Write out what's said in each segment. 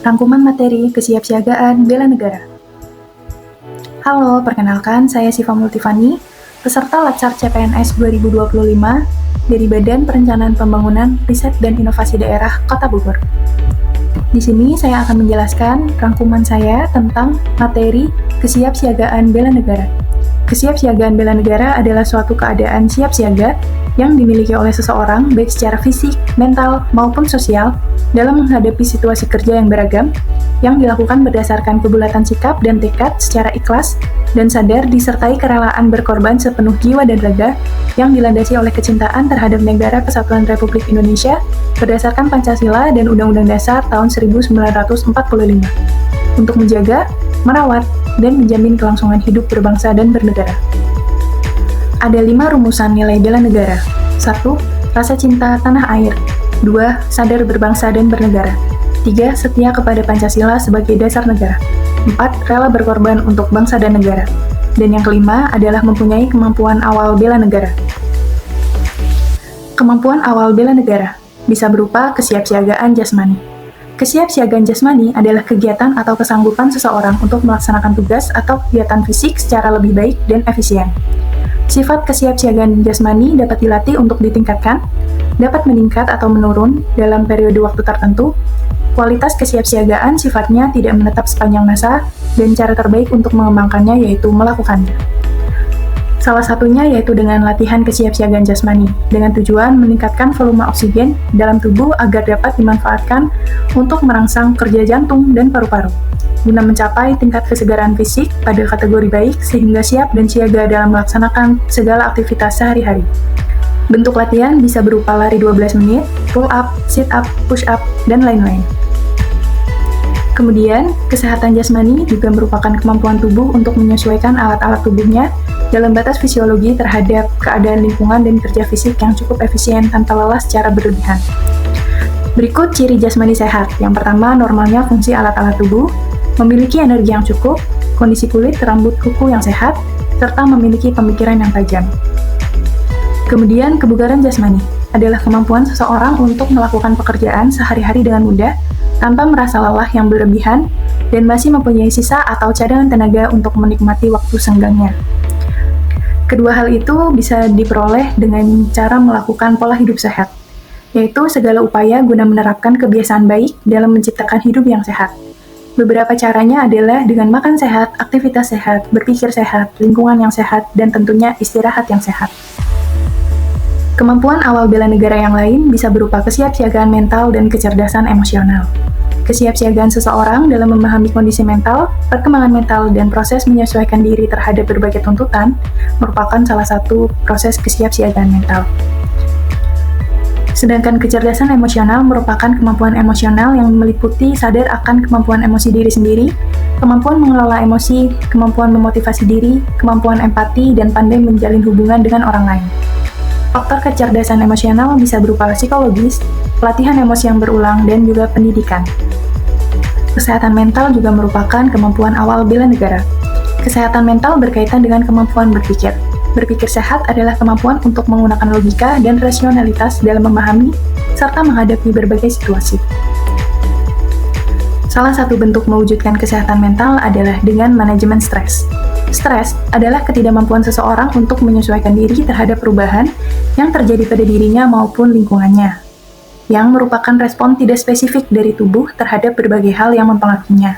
Rangkuman materi kesiapsiagaan bela negara. Halo, perkenalkan saya Siva Multifani, peserta Latsar CPNS 2025 dari Badan Perencanaan Pembangunan, Riset dan Inovasi Daerah Kota Bogor. Di sini saya akan menjelaskan rangkuman saya tentang materi kesiapsiagaan bela negara. Kesiapsiagaan bela negara adalah suatu keadaan siap siaga yang dimiliki oleh seseorang baik secara fisik, mental, maupun sosial dalam menghadapi situasi kerja yang beragam yang dilakukan berdasarkan kebulatan sikap dan tekad secara ikhlas dan sadar disertai kerelaan berkorban sepenuh jiwa dan raga yang dilandasi oleh kecintaan terhadap Negara Kesatuan Republik Indonesia berdasarkan Pancasila dan Undang-Undang Dasar tahun 1945 untuk menjaga, merawat, dan menjamin kelangsungan hidup berbangsa dan bernegara. Ada 5 rumusan nilai bela negara. 1. Rasa cinta tanah air. 2. Sadar berbangsa dan bernegara. 3. Setia kepada Pancasila sebagai dasar negara. 4. Rela berkorban untuk bangsa dan negara. Dan yang kelima adalah mempunyai kemampuan awal bela negara. Kemampuan awal bela negara bisa berupa kesiapsiagaan jasmani. Kesiapsiagaan jasmani adalah kegiatan atau kesanggupan seseorang untuk melaksanakan tugas atau kegiatan fisik secara lebih baik dan efisien. Sifat kesiapsiagaan jasmani dapat dilatih untuk ditingkatkan, dapat meningkat atau menurun dalam periode waktu tertentu. Kualitas kesiapsiagaan sifatnya tidak menetap sepanjang masa, dan cara terbaik untuk mengembangkannya yaitu melakukannya. Salah satunya yaitu dengan latihan kesiapsiagaan jasmani, dengan tujuan meningkatkan volume oksigen dalam tubuh agar dapat dimanfaatkan untuk merangsang kerja jantung dan paru-paru, guna mencapai tingkat kesegaran fisik pada kategori baik sehingga siap dan siaga dalam melaksanakan segala aktivitas sehari-hari. Bentuk latihan bisa berupa lari 12 menit, pull up, sit up, push up, dan lain-lain. Kemudian, kesehatan jasmani juga merupakan kemampuan tubuh untuk menyesuaikan alat-alat tubuhnya dalam batas fisiologi terhadap keadaan lingkungan dan kerja fisik yang cukup efisien tanpa lelah secara berlebihan. Berikut ciri jasmani sehat. Yang pertama, normalnya fungsi alat-alat tubuh, memiliki energi yang cukup, kondisi kulit, rambut, kuku yang sehat, serta memiliki pemikiran yang tajam. Kemudian, kebugaran jasmani adalah kemampuan seseorang untuk melakukan pekerjaan sehari-hari dengan mudah, tanpa merasa lelah yang berlebihan, dan masih mempunyai sisa atau cadangan tenaga untuk menikmati waktu senggangnya. Kedua hal itu bisa diperoleh dengan cara melakukan pola hidup sehat, yaitu segala upaya guna menerapkan kebiasaan baik dalam menciptakan hidup yang sehat. Beberapa caranya adalah dengan makan sehat, aktivitas sehat, berpikir sehat, lingkungan yang sehat, dan tentunya istirahat yang sehat. Kemampuan awal bela negara yang lain bisa berupa kesiapsiagaan mental dan kecerdasan emosional. Kesiapsiagaan seseorang dalam memahami kondisi mental, perkembangan mental, dan proses menyesuaikan diri terhadap berbagai tuntutan merupakan salah satu proses kesiapsiagaan mental. Sedangkan kecerdasan emosional merupakan kemampuan emosional yang meliputi sadar akan kemampuan emosi diri sendiri, kemampuan mengelola emosi, kemampuan memotivasi diri, kemampuan empati, dan pandai menjalin hubungan dengan orang lain. Faktor kecerdasan emosional bisa berupa psikologis, pelatihan emosi yang berulang, dan juga pendidikan. Kesehatan mental juga merupakan kemampuan awal bela negara. Kesehatan mental berkaitan dengan kemampuan berpikir. Berpikir sehat adalah kemampuan untuk menggunakan logika dan rasionalitas dalam memahami serta menghadapi berbagai situasi. Salah satu bentuk mewujudkan kesehatan mental adalah dengan manajemen stres. Stres adalah ketidakmampuan seseorang untuk menyesuaikan diri terhadap perubahan yang terjadi pada dirinya maupun lingkungannya, yang merupakan respon tidak spesifik dari tubuh terhadap berbagai hal yang mempengaruhinya.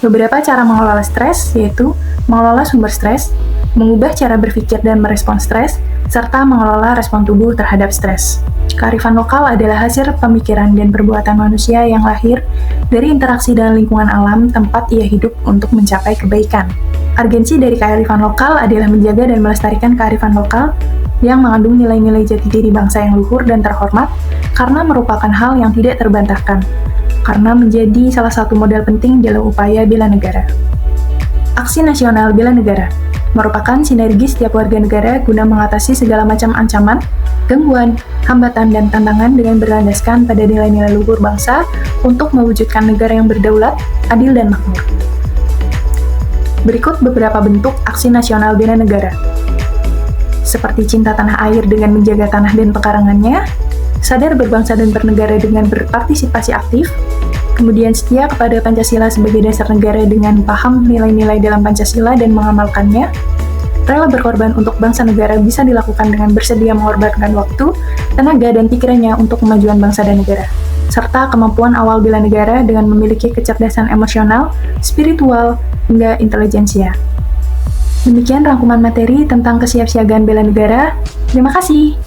Beberapa cara mengelola stres yaitu mengelola sumber stres, mengubah cara berpikir dan merespon stres, serta mengelola respon tubuh terhadap stres. Kearifan lokal adalah hasil pemikiran dan perbuatan manusia yang lahir dari interaksi dengan lingkungan alam tempat ia hidup untuk mencapai kebaikan. Urgensi dari kearifan lokal adalah menjaga dan melestarikan kearifan lokal yang mengandung nilai-nilai jati diri bangsa yang luhur dan terhormat karena merupakan hal yang tidak terbantahkan, karena menjadi salah satu modal penting dalam upaya bela negara. Aksi nasional bela negara merupakan sinergi setiap warga negara guna mengatasi segala macam ancaman, gangguan, hambatan, dan tantangan dengan berlandaskan pada nilai-nilai luhur bangsa untuk mewujudkan negara yang berdaulat, adil, dan makmur. Berikut beberapa bentuk aksi nasional bela negara, seperti cinta tanah air dengan menjaga tanah dan pekarangannya, sadar berbangsa dan bernegara dengan berpartisipasi aktif, kemudian setia kepada Pancasila sebagai dasar negara dengan paham nilai-nilai dalam Pancasila dan mengamalkannya, rela berkorban untuk bangsa negara bisa dilakukan dengan bersedia mengorbankan waktu, tenaga, dan pikirannya untuk kemajuan bangsa dan negara, serta kemampuan awal bela negara dengan memiliki kecerdasan emosional, spiritual, hingga intelijensia. Demikian rangkuman materi tentang kesiapsiagaan bela negara. Terima kasih.